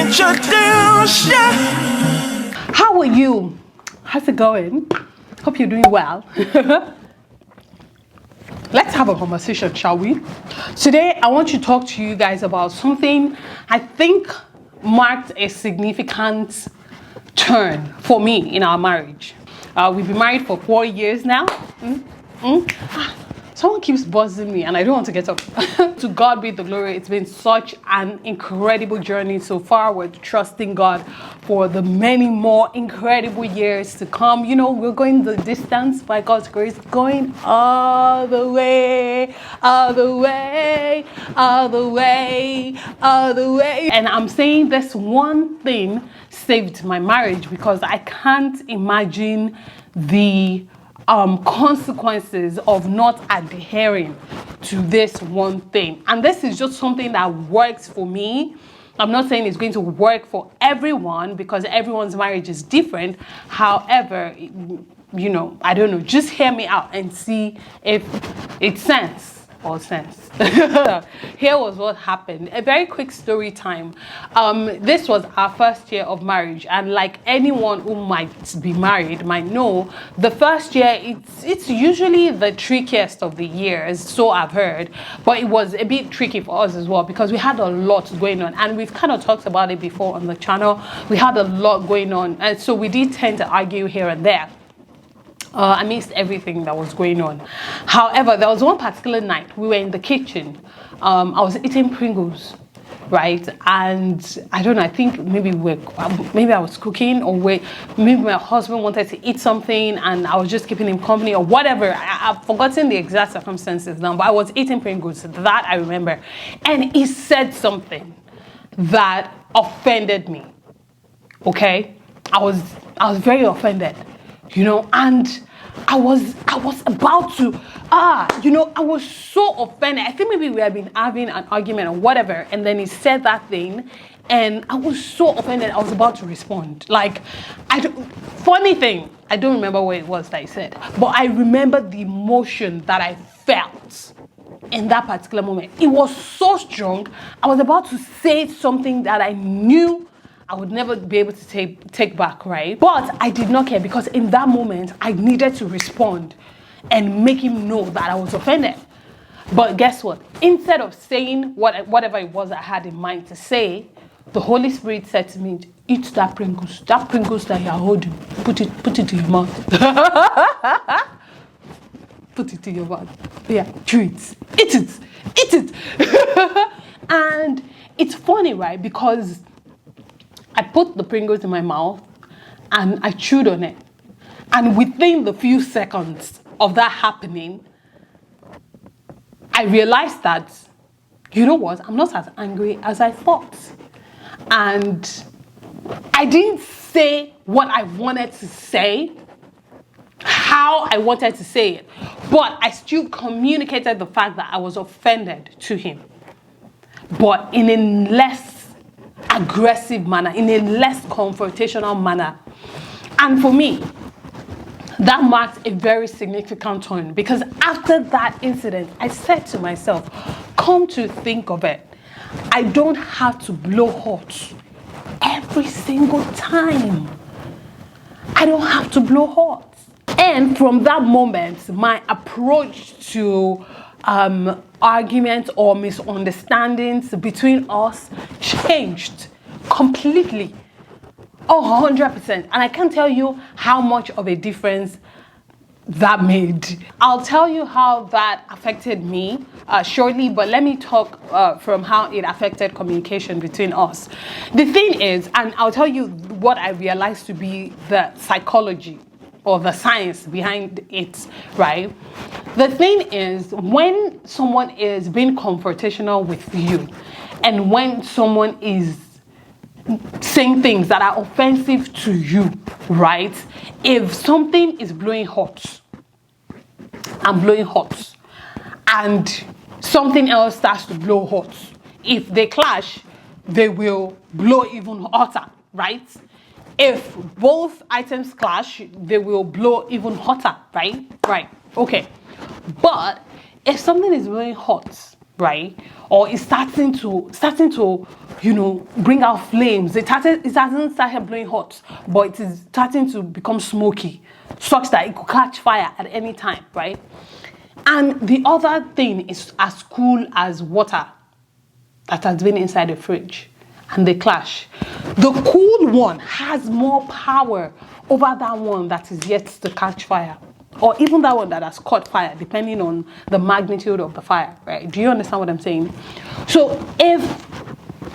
introduce ya. How are you? How's it going? Hope you're doing well. Let's have a conversation, shall we? Today, I want to talk to you guys about something I think marked a significant turn for me in our marriage. We've been married for 4 years now. Someone keeps buzzing me and I don't want to get up. To God be the glory. It's been such an incredible journey so far. We're trusting God for the many more incredible years to come. You know, we're going the distance by God's grace, going all the way, all the way, all the way, all the way. And I'm saying this one thing saved my marriage because I can't imagine the consequences of not adhering to this one thing. And this is just something that works for me. I'm not saying it's going to work for everyone because everyone's marriage is different. However, you know, I don't know, just hear me out and see if it's sense. Here was what happened. A very quick story time. This was our first year of marriage, and like anyone who might be married might know, the first year it's usually the trickiest of the years, so I've heard. But it was a bit tricky for us as well because we had a lot going on, and we've kind of talked about it before on the channel. We had a lot going on, and so we did tend to argue here and there. I missed everything that was going on. However, there was one particular night we were in the kitchen. I was eating Pringles, right? And I don't know, I think maybe I was cooking, or maybe my husband wanted to eat something and I was just keeping him company or whatever. I've forgotten the exact circumstances now, but I was eating Pringles, that I remember. And he said something that offended me. Okay? I was very offended, you know, and I was about to, you know, I was so offended. I think maybe we had been having an argument or whatever, and then he said that thing, and I was so offended. I was about to respond. Like, funny thing, I don't remember what it was that he said, but I remember the emotion that I felt in that particular moment. It was so strong. I was about to say something that I knew I would never be able to take back, right? But I did not care because in that moment, I needed to respond and make him know that I was offended. But guess what? Instead of saying whatever it was I had in mind to say, the Holy Spirit said to me, eat that Pringles that you're holding. Put it in your mouth. Put it in your mouth. Yeah, chew it. Eat it. And it's funny, right? Because I put the Pringles in my mouth and I chewed on it. And within the few seconds of that happening, I realized that, you know what, I'm not as angry as I thought. And I didn't say what I wanted to say, how I wanted to say it, but I still communicated the fact that I was offended to him, but in a less aggressive manner, in a less confrontational manner. And for me, that marked a very significant turn because after that incident, I said to myself, come to think of it, I don't have to blow hot every single time. I don't have to blow hot. And from that moment, my approach to arguments or misunderstandings between us changed completely, 100%. And I can't tell you how much of a difference that made. I'll tell you how that affected me shortly, but let me talk from how it affected communication between us. The thing is, and I'll tell you what I realized to be the psychology or the science behind it, right? The thing is, when someone is being confrontational with you, and when someone is saying things that are offensive to you, right? If something is blowing hot, I'm blowing hot, and something else starts to blow hot, if they clash, they will blow even hotter, right? If both items clash, they will blow even hotter, right? Right, okay. But if something is blowing hot right? Or it's starting to, you know, bring out flames. It hasn't started blowing hot, but it is starting to become smoky, such that it could catch fire at any time, right? And the other thing is as cool as water that has been inside the fridge, and they clash. The cool one has more power over that one that is yet to catch fire, or even that one that has caught fire, depending on the magnitude of the fire, right? Do you understand what I'm saying? So if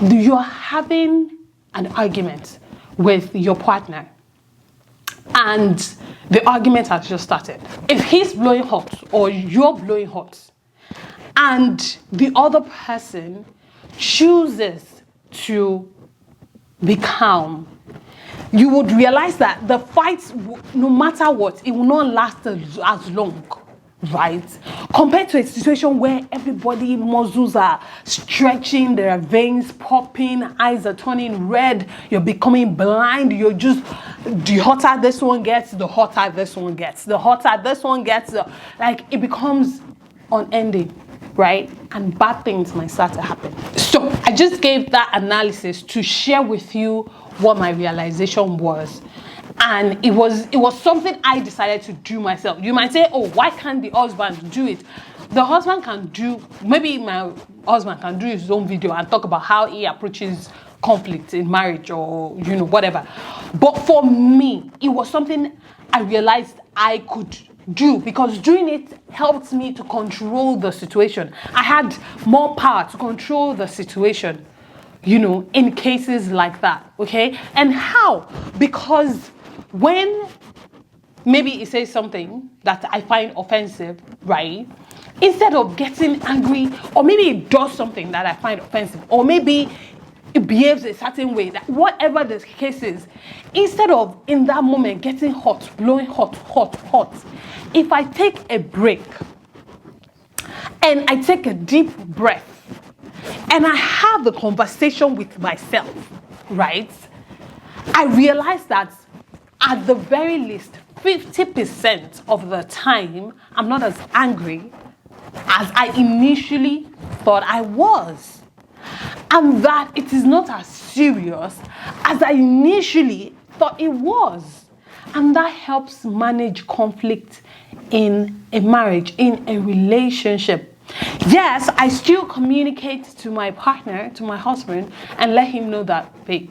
you're having an argument with your partner and the argument has just started, if he's blowing hot or you're blowing hot, and the other person chooses to be calm, you would realize that the fight, no matter what, it will not last as long, right? Compared to a situation where everybody muscles are stretching, there are veins popping, eyes are turning red, you're becoming blind, you're just, the hotter this one gets, the hotter this one gets, the hotter this one gets, like it becomes unending, right? And bad things might start to happen. So I just gave that analysis to share with you what my realization was. And it was something I decided to do myself. You might say, oh, why can't the husband do it? The husband can do, maybe my husband can do his own video and talk about how he approaches conflict in marriage, or, you know, whatever. But for me, it was something I realized I could do, because doing it helped me to control the situation. I had more power to control the situation, you know, in cases like that, okay? And how? Because when maybe he says something that I find offensive, right? Instead of getting angry, or maybe he does something that I find offensive, or maybe it behaves a certain way, that whatever the case is, instead of in that moment getting hot, blowing hot, if I take a break and I take a deep breath and I have a conversation with myself, right? I realize that at the very least 50% of the time, I'm not as angry as I initially thought I was. And that it is not as serious as I initially thought it was. And that helps manage conflict in a marriage, in a relationship. Yes, I still communicate to my partner, to my husband, and let him know that, babe,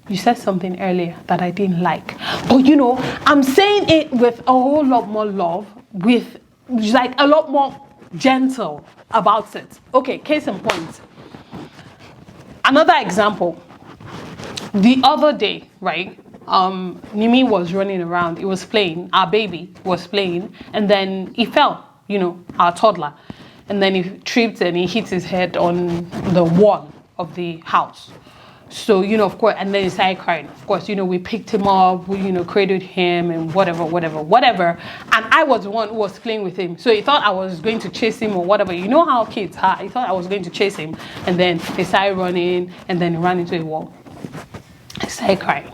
you said something earlier that I didn't like. But you know, I'm saying it with a whole lot more love, with like a lot more gentle about it. Okay, case in point. Another example. The other day, right? Nimi was running around. He was playing. Our baby was playing, and then he fell. You know, our toddler, and then he tripped and he hit his head on the wall of the house. So, you know, of course, and then he started crying. Of course, you know, we picked him up, we, you know, cradled him and whatever. And I was the one who was playing with him. So he thought I was going to chase him or whatever. You know how kids are. He thought I was going to chase him. And then he started running, and then he ran into a wall. I started crying,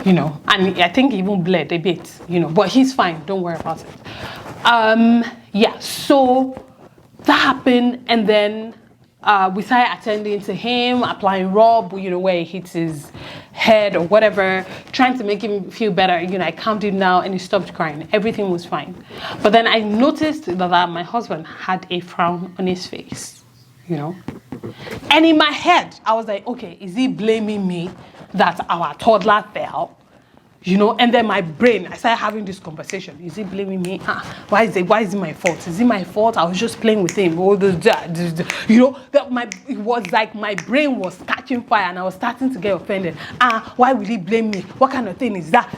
you know, and I think he even bled a bit, you know, but he's fine. Don't worry about it. Yeah, so that happened, and then we started attending to him, applying rub, you know, where he hits his head or whatever, trying to make him feel better. You know, I calmed him down and he stopped crying. Everything was fine. But then I noticed that my husband had a frown on his face, you know. And in my head, I was like, okay, is he blaming me that our toddler fell? You know, and then my brain, I started having this conversation. Is he blaming me? Why is it my fault? Is it my fault? I was just playing with him. You know, it was like my brain was catching fire and I was starting to get offended. Why will he blame me? What kind of thing is that?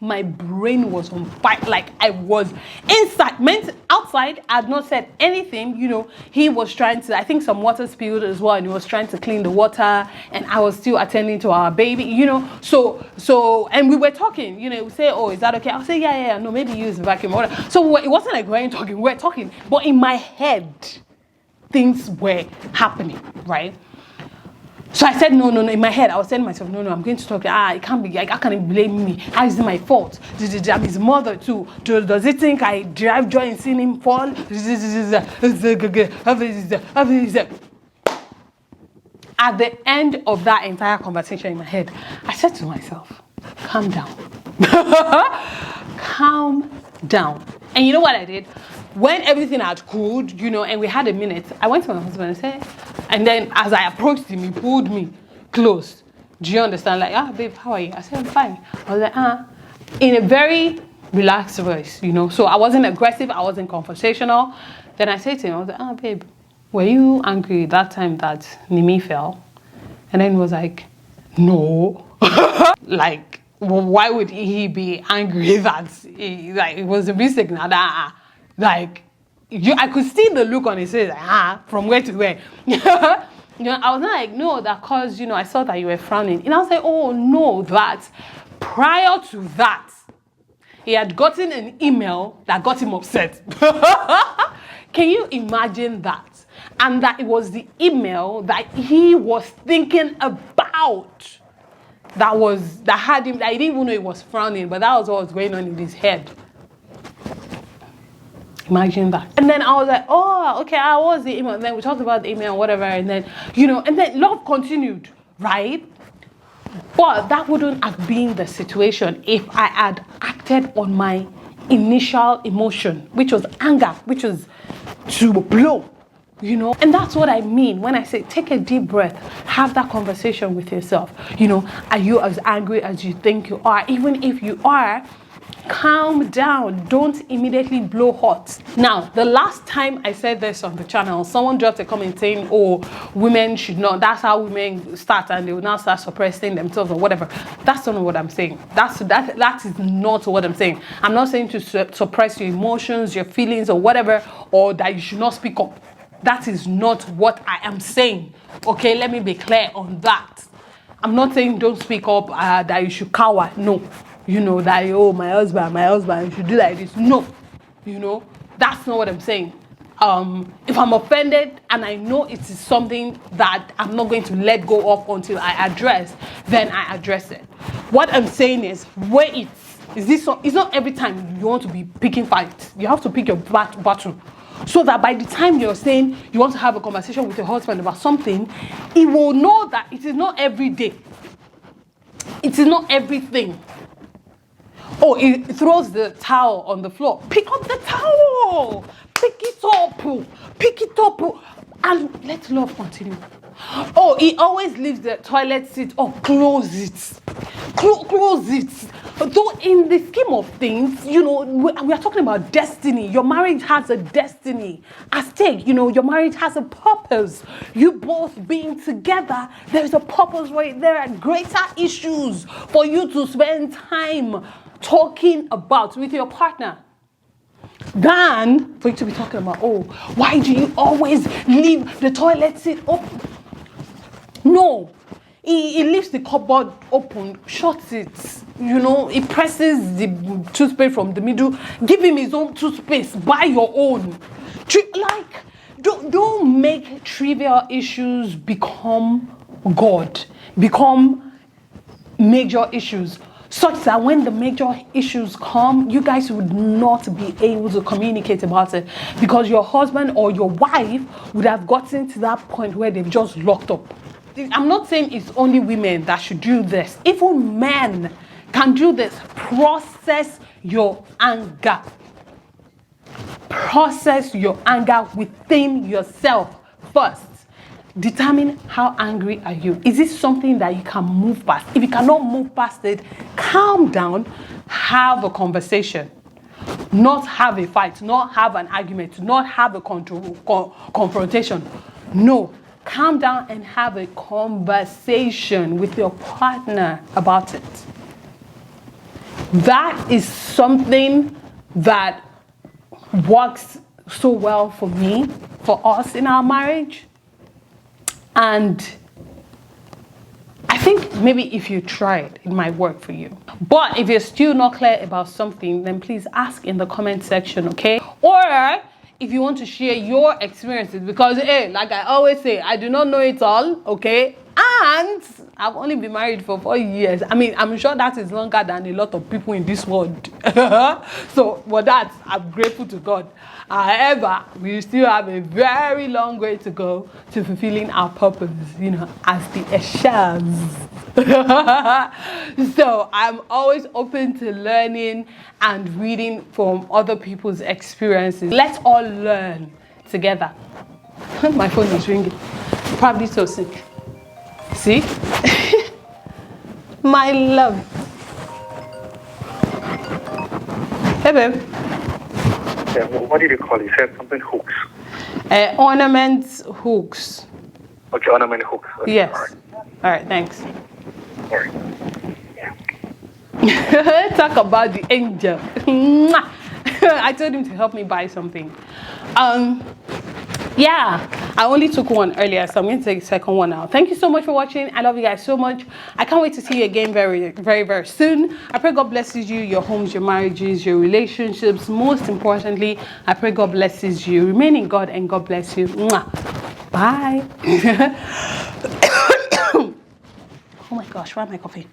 My brain was on fire, like I was inside, meant outside. I had not said anything, you know. He was trying to, I think some water spilled as well, and he was trying to clean the water, and I was still attending to our baby, you know. So, and we were talking, you know. We say, oh, is that okay? I'll say, yeah, no, maybe use the vacuum or whatever. So it wasn't like we we're talking, but in my head, things were happening, right? So I said, no. In my head, I was telling myself, no, I'm going to talk. It can't be. Like, how can he blame me? How is it my fault? I'm his mother too. Does he think I derive joy in seeing him fall? At the end of that entire conversation in my head, I said to myself, calm down. Calm down. And you know what I did? When everything had cooled, and we had a minute, I went to my husband and said, and then as I approached him, he pulled me close. Do you understand? Like, babe, how are you? I said, I'm fine. I was like, in a very relaxed voice, So I wasn't aggressive. I wasn't conversational. Then I said to him, I was like, babe, were you angry that time that Nimi fell? And then he was like, no. Like, why would he be angry that it was a mistake? Like, I could see the look on his face, like, from where to where. I was like, no, that cause, I saw that you were frowning. And I was like, oh, no, that prior to that, he had gotten an email that got him upset. Can you imagine that? And that it was the email that he was thinking about that had him, that he didn't even know he was frowning, but that was what was going on in his head. Imagine that. And then I was like, oh, okay, I was the email. And then we talked about the email, whatever. And then, and then love continued, right? But that wouldn't have been the situation if I had acted on my initial emotion, which was anger, which was to blow, And that's what I mean when I say take a deep breath, have that conversation with yourself. Are you as angry as you think you are? Even if you are, calm down. Don't immediately blow hot. Now, the last time I said this on the channel, someone dropped a comment saying, oh, women should not, that's how women start and they will now start suppressing themselves or whatever. That's not what I'm saying. That is not what I'm saying. I'm not saying to suppress your emotions, your feelings or whatever, or that you should not speak up. That is not what I am saying. Okay, let me be clear on that. I'm not saying don't speak up, that you should cower. No. That, oh, my husband, you should do like this. No, that's not what I'm saying. If I'm offended and I know it is something that I'm not going to let go of until I address, then I address it. What I'm saying is, wait, it's not every time you want to be picking fights. You have to pick your battle. So that by the time you're saying you want to have a conversation with your husband about something, he will know that it is not every day. It is not everything. Oh, he throws the towel on the floor. Pick up the towel. Pick it up. And let love continue. Oh, he always leaves the toilet seat up. Close it. Close it. Though in the scheme of things, we are talking about destiny. Your marriage has a destiny at stake. Your marriage has a purpose. You both being together, there's a purpose where there are greater issues for you to spend time talking about with your partner than for you to be talking about, oh, why do you always leave the toilet seat open? No, he leaves the cupboard open, shuts it, he presses the toothpaste from the middle. Give him his own toothpaste, buy your own. Don't make trivial issues become major issues, such that when the major issues come, you guys would not be able to communicate about it because your husband or your wife would have gotten to that point where they've just locked up. I'm not saying it's only women that should do this. Even men can do this. Process your anger. Process your anger within yourself first. Determine how angry are you. Is this something that you can move past? If you cannot move past it, calm down, have a conversation. Not have a fight, not have an argument, not have a confrontation. No, calm down and have a conversation with your partner about it. That is something that works so well for me, for us in our marriage. And I think maybe if you try it, it might work for you. But if you're still not clear about something, then please ask in the comment section, okay? Or if you want to share your experiences, because hey, like I always say, I do not know it all, okay? And I've only been married for 4 years. I mean, I'm sure that is longer than a lot of people in this world. So for that, I'm grateful to God. However, we still have a very long way to go to fulfilling our purpose, you know, as the Eshos. So I'm always open to learning and reading from other people's experiences. Let's all learn together. My phone is ringing. Probably so sick. See? My love. Hey, babe. Yeah, what did you call it? You said something hooks. Ornament hooks. Okay, ornament hooks. Okay, Yes. All right. Thanks. All right. Yeah. Talk about the angel. I told him to help me buy something. Yeah, I only took one earlier, so I'm going to take the second one now. Thank you so much for watching. I love you guys so much. I can't wait to see you again very, very, very soon. I pray God blesses you, your homes, your marriages, your relationships. Most importantly, I pray God blesses you. Remain in God and God bless you. Mwah. Bye. Oh my gosh, why am I coughing?